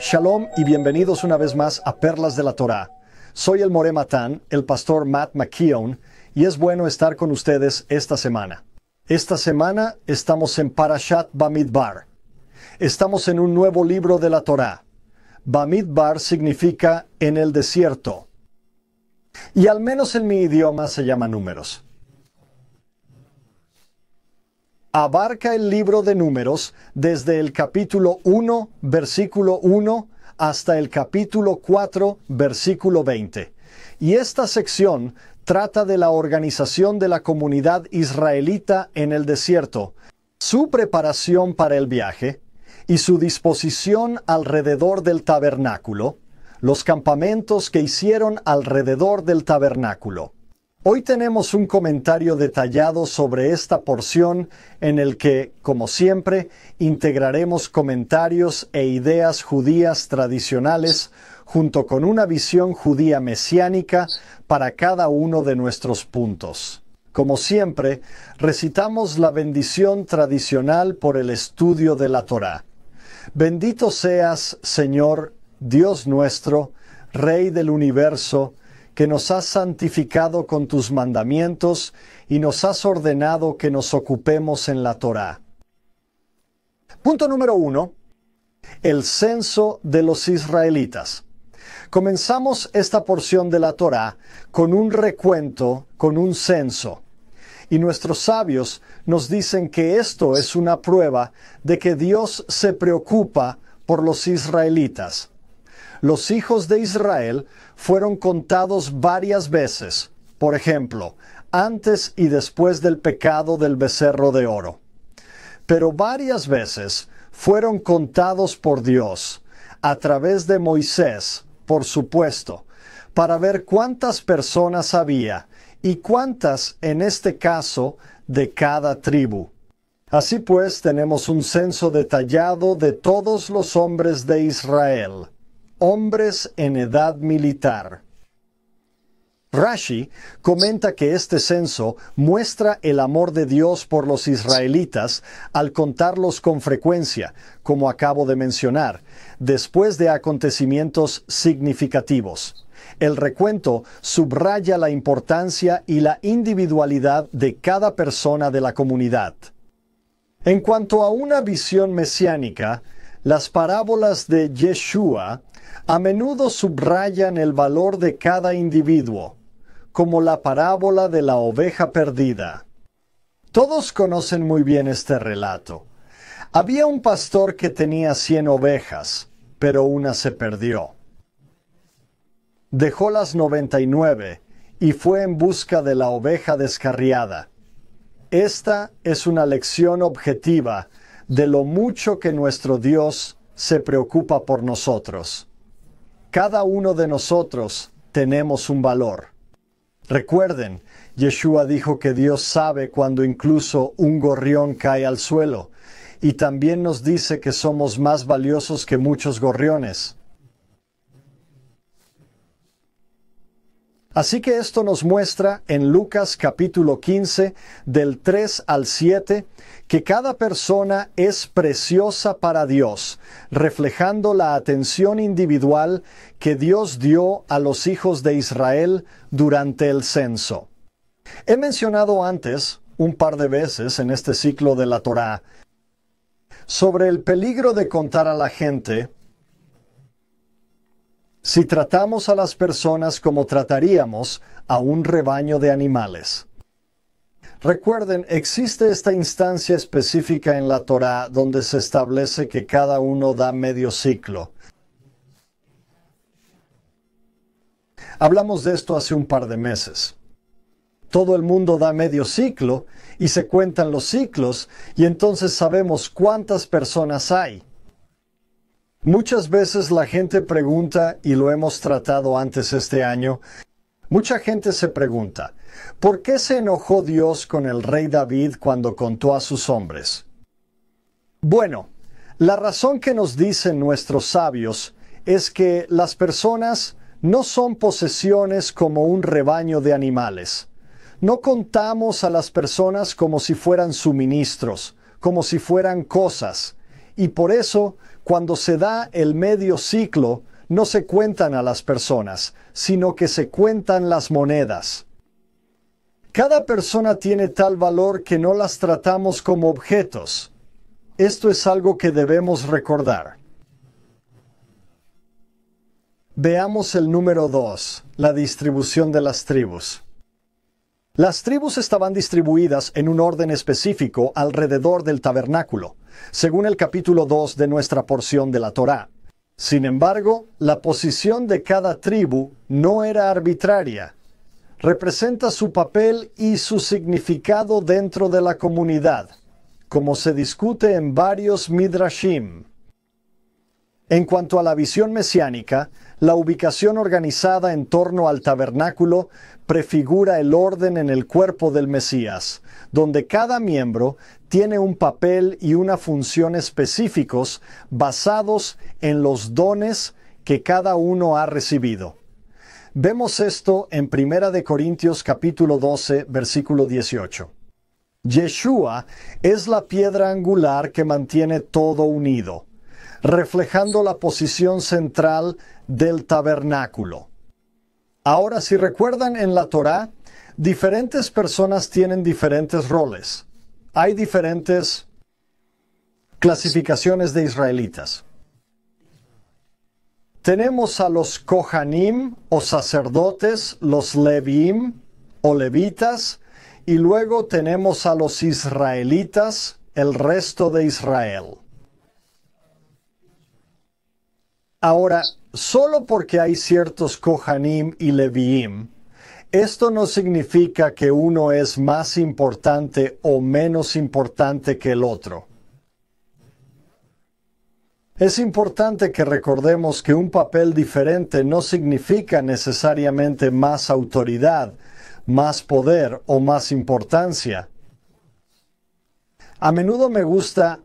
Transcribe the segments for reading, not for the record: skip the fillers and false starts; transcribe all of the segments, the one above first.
Shalom y bienvenidos una vez más a Perlas de la Torá. Soy el Moré Matán, el pastor Matt McKeown, y es bueno estar con ustedes esta semana. Esta semana estamos en Parashat Bamidbar. Estamos en un nuevo libro de la Torá. Bamidbar significa en el desierto. Y al menos en mi idioma se llama Números. Abarca el libro de Números desde el capítulo 1, versículo 1, hasta el capítulo 4, versículo 20. Y esta sección trata de la organización de la comunidad israelita en el desierto, su preparación para el viaje y su disposición alrededor del tabernáculo, los campamentos que hicieron alrededor del tabernáculo. Hoy tenemos un comentario detallado sobre esta porción en el que, como siempre, integraremos comentarios e ideas judías tradicionales junto con una visión judía mesiánica para cada uno de nuestros puntos. Como siempre, recitamos la bendición tradicional por el estudio de la Torá. Bendito seas, Señor, Dios nuestro, Rey del universo, que nos has santificado con tus mandamientos y nos has ordenado que nos ocupemos en la Torá. Punto número 1. El censo de los israelitas. Comenzamos esta porción de la Torá con un recuento, con un censo. Y nuestros sabios nos dicen que esto es una prueba de que Dios se preocupa por los israelitas. Los hijos de Israel fueron contados varias veces, por ejemplo, antes y después del pecado del becerro de oro. Pero varias veces fueron contados por Dios, a través de Moisés, por supuesto, para ver cuántas personas había y cuántas, en este caso, de cada tribu. Así pues, tenemos un censo detallado de todos los hombres de Israel. Hombres en edad militar. Rashi comenta que este censo muestra el amor de Dios por los israelitas al contarlos con frecuencia, como acabo de mencionar, después de acontecimientos significativos. El recuento subraya la importancia y la individualidad de cada persona de la comunidad. En cuanto a una visión mesiánica, las parábolas de Yeshua a menudo subrayan el valor de cada individuo, como la parábola de la oveja perdida. Todos conocen muy bien este relato. Había un pastor que tenía 100 ovejas, pero una se perdió. Dejó las 99 y fue en busca de la oveja descarriada. Esta es una lección objetiva de lo mucho que nuestro Dios se preocupa por nosotros. Cada uno de nosotros tenemos un valor. Recuerden, Yeshua dijo que Dios sabe cuando incluso un gorrión cae al suelo, y también nos dice que somos más valiosos que muchos gorriones. Así que esto nos muestra en Lucas capítulo 15, del 3 al 7, que cada persona es preciosa para Dios, reflejando la atención individual que Dios dio a los hijos de Israel durante el censo. He mencionado antes, un par de veces en este ciclo de la Torá, sobre el peligro de contar a la gente si tratamos a las personas como trataríamos a un rebaño de animales. Recuerden, existe esta instancia específica en la Torá donde se establece que cada uno da medio ciclo. Hablamos de esto hace un par de meses. Todo el mundo da medio ciclo y se cuentan los ciclos y entonces sabemos cuántas personas hay. Muchas veces la gente pregunta, y lo hemos tratado antes este año, mucha gente se pregunta, ¿por qué se enojó Dios con el rey David cuando contó a sus hombres? Bueno, la razón que nos dicen nuestros sabios es que las personas no son posesiones como un rebaño de animales. No contamos a las personas como si fueran suministros, como si fueran cosas. Y por eso, cuando se da el medio ciclo, no se cuentan a las personas, sino que se cuentan las monedas. Cada persona tiene tal valor que no las tratamos como objetos. Esto es algo que debemos recordar. Veamos el número 2, la distribución de las tribus. Las tribus estaban distribuidas en un orden específico alrededor del tabernáculo, según el capítulo 2 de nuestra porción de la Torá. Sin embargo, la posición de cada tribu no era arbitraria. Representa su papel y su significado dentro de la comunidad, como se discute en varios midrashim. En cuanto a la visión mesiánica, la ubicación organizada en torno al tabernáculo prefigura el orden en el cuerpo del Mesías, donde cada miembro tiene un papel y una función específicos basados en los dones que cada uno ha recibido. Vemos esto en 1 Corintios capítulo 12, versículo 18. Yeshua es la piedra angular que mantiene todo unido, reflejando la posición central del tabernáculo. Ahora, si recuerdan en la Torá, diferentes personas tienen diferentes roles. Hay diferentes clasificaciones de israelitas. Tenemos a los Kohanim o sacerdotes, los Leviim o levitas, y luego tenemos a los israelitas, el resto de Israel. Ahora, solo porque hay ciertos Kohanim y Leviim, esto no significa que uno es más importante o menos importante que el otro. Es importante que recordemos que un papel diferente no significa necesariamente más autoridad, más poder o más importancia. A menudo me gusta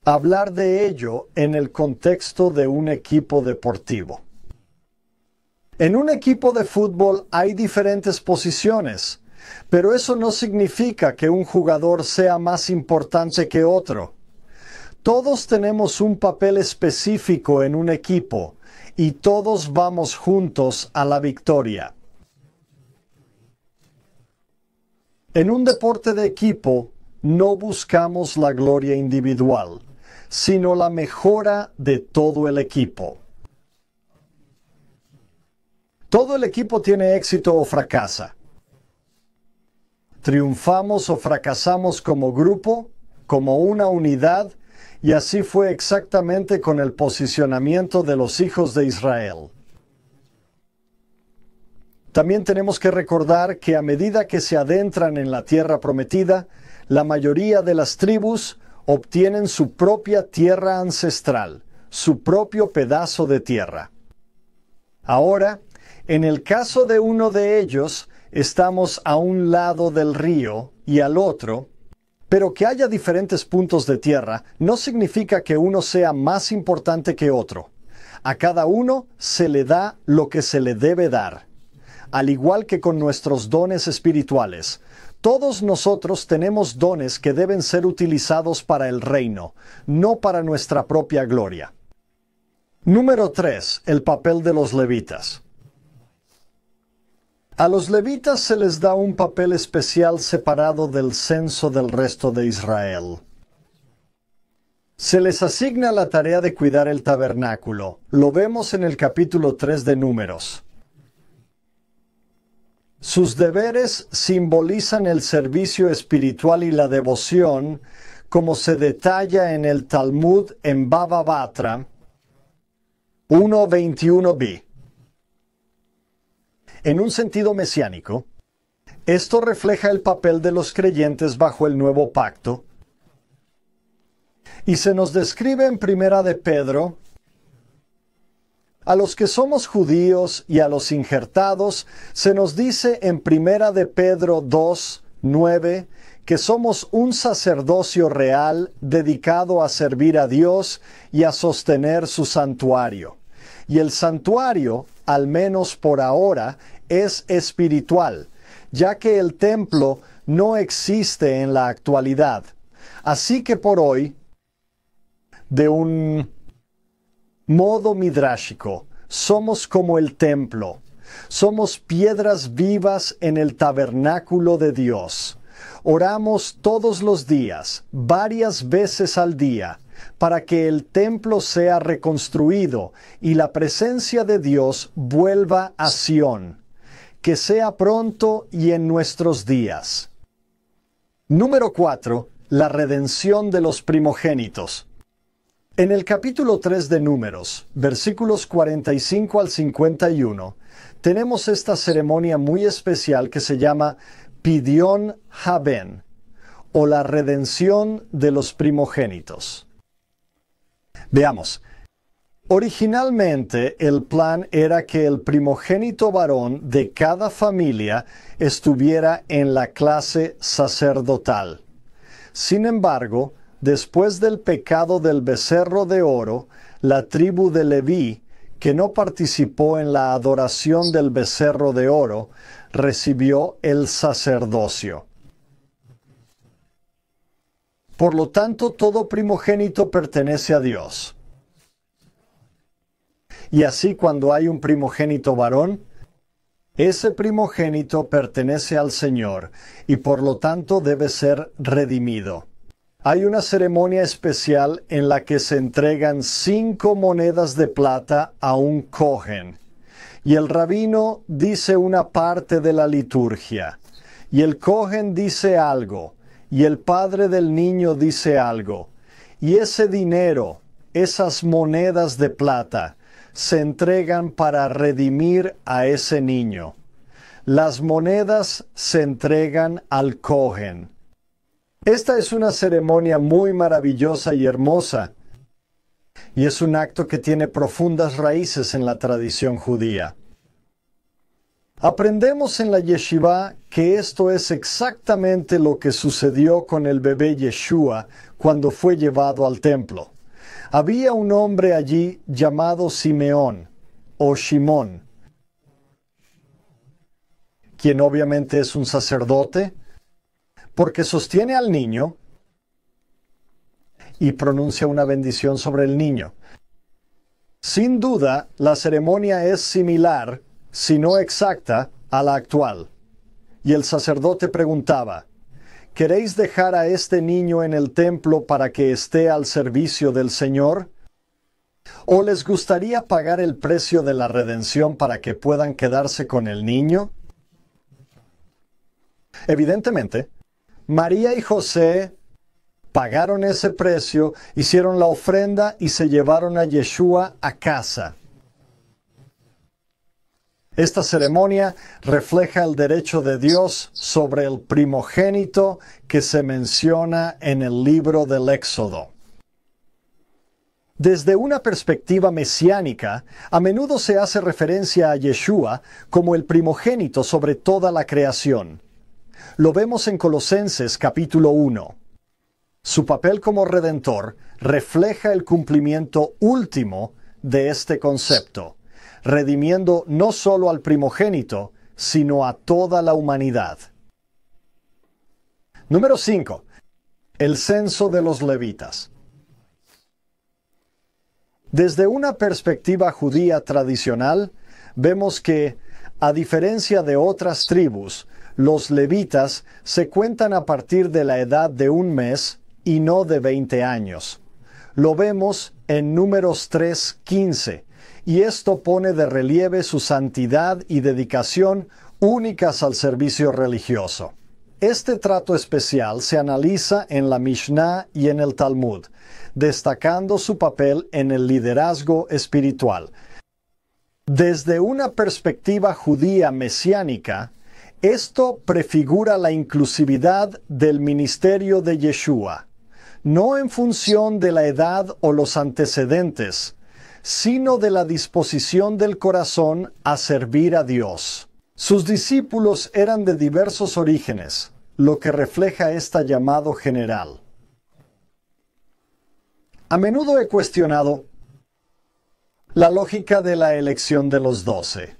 hablar de ello en el contexto de un equipo deportivo. En un equipo de fútbol hay diferentes posiciones, pero eso no significa que un jugador sea más importante que otro. Todos tenemos un papel específico en un equipo y todos vamos juntos a la victoria. En un deporte de equipo no buscamos la gloria individual, sino la mejora de todo el equipo. Todo el equipo tiene éxito o fracasa. Triunfamos o fracasamos como grupo, como una unidad, y así fue exactamente con el posicionamiento de los hijos de Israel. También tenemos que recordar que a medida que se adentran en la tierra prometida, la mayoría de las tribus obtienen su propia tierra ancestral, su propio pedazo de tierra. Ahora, en el caso de uno de ellos, estamos a un lado del río y al otro, pero que haya diferentes puntos de tierra no significa que uno sea más importante que otro. A cada uno se le da lo que se le debe dar. Al igual que con nuestros dones espirituales, todos nosotros tenemos dones que deben ser utilizados para el reino, no para nuestra propia gloria. Número 3. El papel de los levitas. A los levitas se les da un papel especial separado del censo del resto de Israel. Se les asigna la tarea de cuidar el tabernáculo. Lo vemos en el capítulo 3 de Números. Sus deberes simbolizan el servicio espiritual y la devoción, como se detalla en el Talmud en Baba Batra 1.21b. En un sentido mesiánico, esto refleja el papel de los creyentes bajo el nuevo pacto, y se nos describe en Primera de Pedro. A los que somos judíos y a los injertados, se nos dice en Primera de Pedro 2:9 que somos un sacerdocio real dedicado a servir a Dios y a sostener su santuario. Y el santuario, al menos por ahora, es espiritual, ya que el templo no existe en la actualidad. Así que por hoy, de un modo midrashico. Somos como el templo. Somos piedras vivas en el tabernáculo de Dios. Oramos todos los días, varias veces al día, para que el templo sea reconstruido y la presencia de Dios vuelva a Sión. Que sea pronto y en nuestros días. Número 4. La redención de los primogénitos. En el capítulo 3 de Números, versículos 45 al 51, tenemos esta ceremonia muy especial que se llama Pidión Haben, o la redención de los primogénitos. Veamos. Originalmente el plan era que el primogénito varón de cada familia estuviera en la clase sacerdotal. Sin embargo, después del pecado del becerro de oro, la tribu de Leví, que no participó en la adoración del becerro de oro, recibió el sacerdocio. Por lo tanto, todo primogénito pertenece a Dios. Y así cuando hay un primogénito varón, ese primogénito pertenece al Señor y por lo tanto debe ser redimido. Hay una ceremonia especial en la que se entregan 5 monedas de plata a un cohen. Y el rabino dice una parte de la liturgia. Y el cohen dice algo. Y el padre del niño dice algo. Y ese dinero, esas monedas de plata, se entregan para redimir a ese niño. Las monedas se entregan al cohen. Esta es una ceremonia muy maravillosa y hermosa, y es un acto que tiene profundas raíces en la tradición judía. Aprendemos en la yeshiva que esto es exactamente lo que sucedió con el bebé Yeshua cuando fue llevado al templo. Había un hombre allí llamado Simeón o Shimón, quien obviamente es un sacerdote, porque sostiene al niño y pronuncia una bendición sobre el niño. Sin duda, la ceremonia es similar, si no exacta, a la actual. Y el sacerdote preguntaba, ¿queréis dejar a este niño en el templo para que esté al servicio del Señor? ¿O les gustaría pagar el precio de la redención para que puedan quedarse con el niño? Evidentemente, María y José pagaron ese precio, hicieron la ofrenda y se llevaron a Yeshua a casa. Esta ceremonia refleja el derecho de Dios sobre el primogénito que se menciona en el libro del Éxodo. Desde una perspectiva mesiánica, a menudo se hace referencia a Yeshua como el primogénito sobre toda la creación. Lo vemos en Colosenses capítulo 1. Su papel como redentor refleja el cumplimiento último de este concepto, redimiendo no solo al primogénito, sino a toda la humanidad. Número 5. El censo de los levitas. Desde una perspectiva judía tradicional, vemos que, a diferencia de otras tribus, los levitas se cuentan a partir de la edad de un mes y no de 20 años. Lo vemos en Números 3:15, y esto pone de relieve su santidad y dedicación únicas al servicio religioso. Este trato especial se analiza en la Mishnah y en el Talmud, destacando su papel en el liderazgo espiritual. Desde una perspectiva judía mesiánica, esto prefigura la inclusividad del ministerio de Yeshua, no en función de la edad o los antecedentes, sino de la disposición del corazón a servir a Dios. Sus discípulos eran de diversos orígenes, lo que refleja este llamado general. A menudo he cuestionado la lógica de la elección de los 12.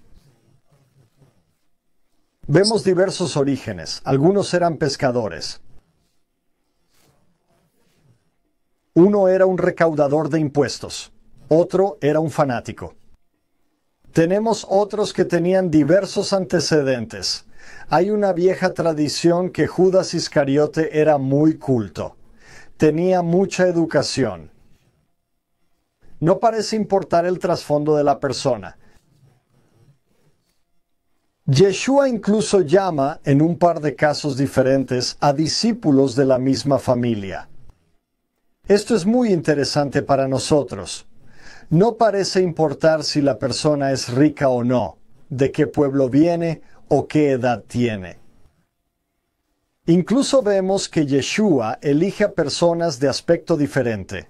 Vemos diversos orígenes. Algunos eran pescadores. Uno era un recaudador de impuestos, otro era un fanático. Tenemos otros que tenían diversos antecedentes. Hay una vieja tradición que Judas Iscariote era muy culto. Tenía mucha educación. No parece importar el trasfondo de la persona. Yeshua incluso llama, en un par de casos diferentes, a discípulos de la misma familia. Esto es muy interesante para nosotros. No parece importar si la persona es rica o no, de qué pueblo viene o qué edad tiene. Incluso vemos que Yeshua elige a personas de aspecto diferente.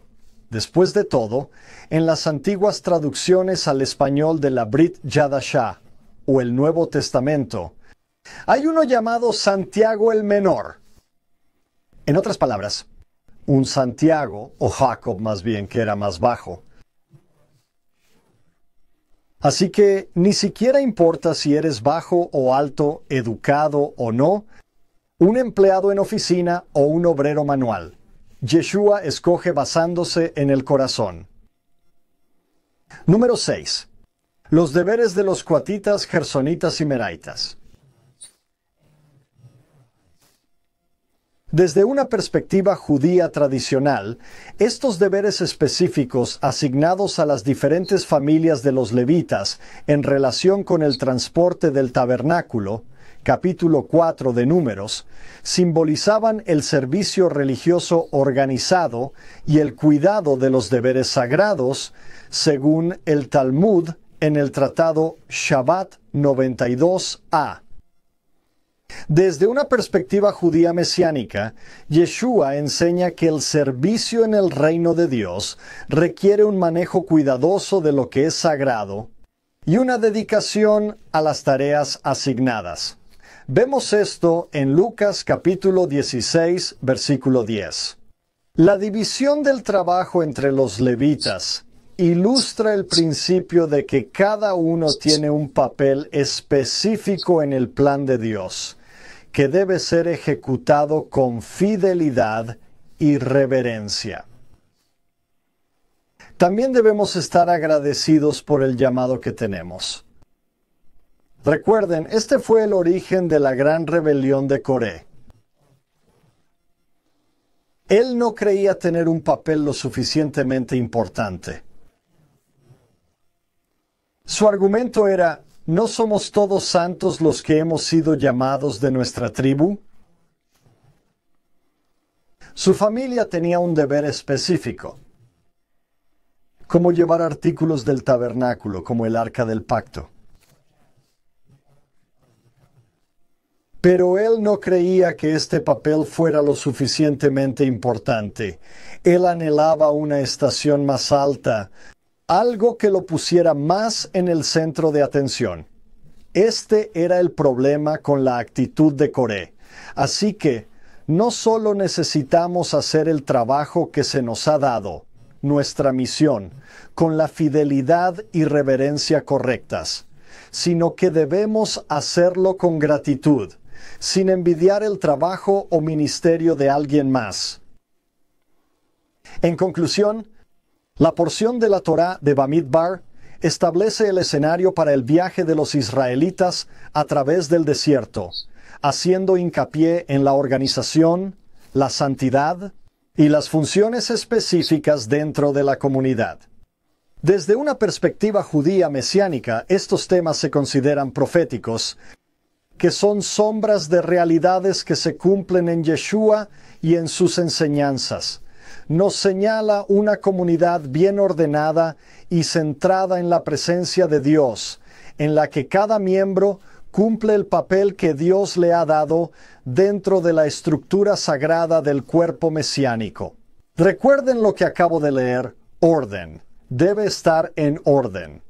Después de todo, en las antiguas traducciones al español de la Brit Yadashah, o el Nuevo Testamento, hay uno llamado Santiago el Menor. En otras palabras, un Santiago, o Jacob más bien, que era más bajo. Así que ni siquiera importa si eres bajo o alto, educado o no, un empleado en oficina o un obrero manual. Yeshua escoge basándose en el corazón. Número 6. Los deberes de los coatitas, gersonitas y meraitas. Desde una perspectiva judía tradicional, estos deberes específicos asignados a las diferentes familias de los levitas en relación con el transporte del tabernáculo, capítulo 4 de Números, simbolizaban el servicio religioso organizado y el cuidado de los deberes sagrados, según el Talmud en el tratado Shabbat 92a. Desde una perspectiva judía mesiánica, Yeshua enseña que el servicio en el reino de Dios requiere un manejo cuidadoso de lo que es sagrado y una dedicación a las tareas asignadas. Vemos esto en Lucas capítulo 16, versículo 10. La división del trabajo entre los levitas ilustra el principio de que cada uno tiene un papel específico en el plan de Dios, que debe ser ejecutado con fidelidad y reverencia. También debemos estar agradecidos por el llamado que tenemos. Recuerden, este fue el origen de la gran rebelión de Coré. Él no creía tener un papel lo suficientemente importante. Su argumento era: ¿no somos todos santos los que hemos sido llamados de nuestra tribu? Su familia tenía un deber específico, como llevar artículos del tabernáculo, como el arca del pacto. Pero él no creía que este papel fuera lo suficientemente importante. Él anhelaba una estación más alta, algo que lo pusiera más en el centro de atención. Este era el problema con la actitud de Coré. Así que no solo necesitamos hacer el trabajo que se nos ha dado, nuestra misión, con la fidelidad y reverencia correctas, sino que debemos hacerlo con gratitud, sin envidiar el trabajo o ministerio de alguien más. En conclusión, la porción de la Torá de Bamidbar establece el escenario para el viaje de los israelitas a través del desierto, haciendo hincapié en la organización, la santidad y las funciones específicas dentro de la comunidad. Desde una perspectiva judía mesiánica, estos temas se consideran proféticos, que son sombras de realidades que se cumplen en Yeshua y en sus enseñanzas. Nos señala una comunidad bien ordenada y centrada en la presencia de Dios, en la que cada miembro cumple el papel que Dios le ha dado dentro de la estructura sagrada del cuerpo mesiánico. Recuerden lo que acabo de leer: orden. Debe estar en orden.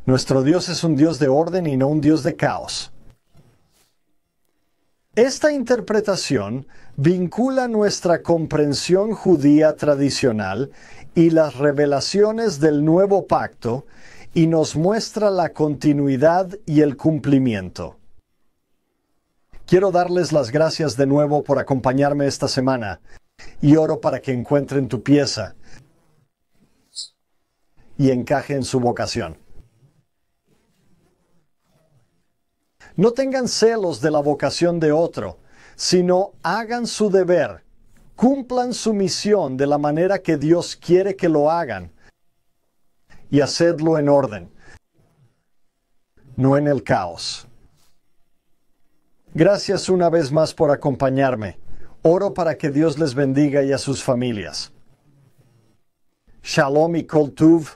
Nuestro Dios es un Dios de orden y no un Dios de caos. Esta interpretación vincula nuestra comprensión judía tradicional y las revelaciones del Nuevo Pacto y nos muestra la continuidad y el cumplimiento. Quiero darles las gracias de nuevo por acompañarme esta semana y oro para que encuentren tu pieza y encaje en su vocación. No tengan celos de la vocación de otro, sino hagan su deber, cumplan su misión de la manera que Dios quiere que lo hagan, y hacedlo en orden, no en el caos. Gracias una vez más por acompañarme. Oro para que Dios les bendiga y a sus familias. Shalom y Kol Tuv.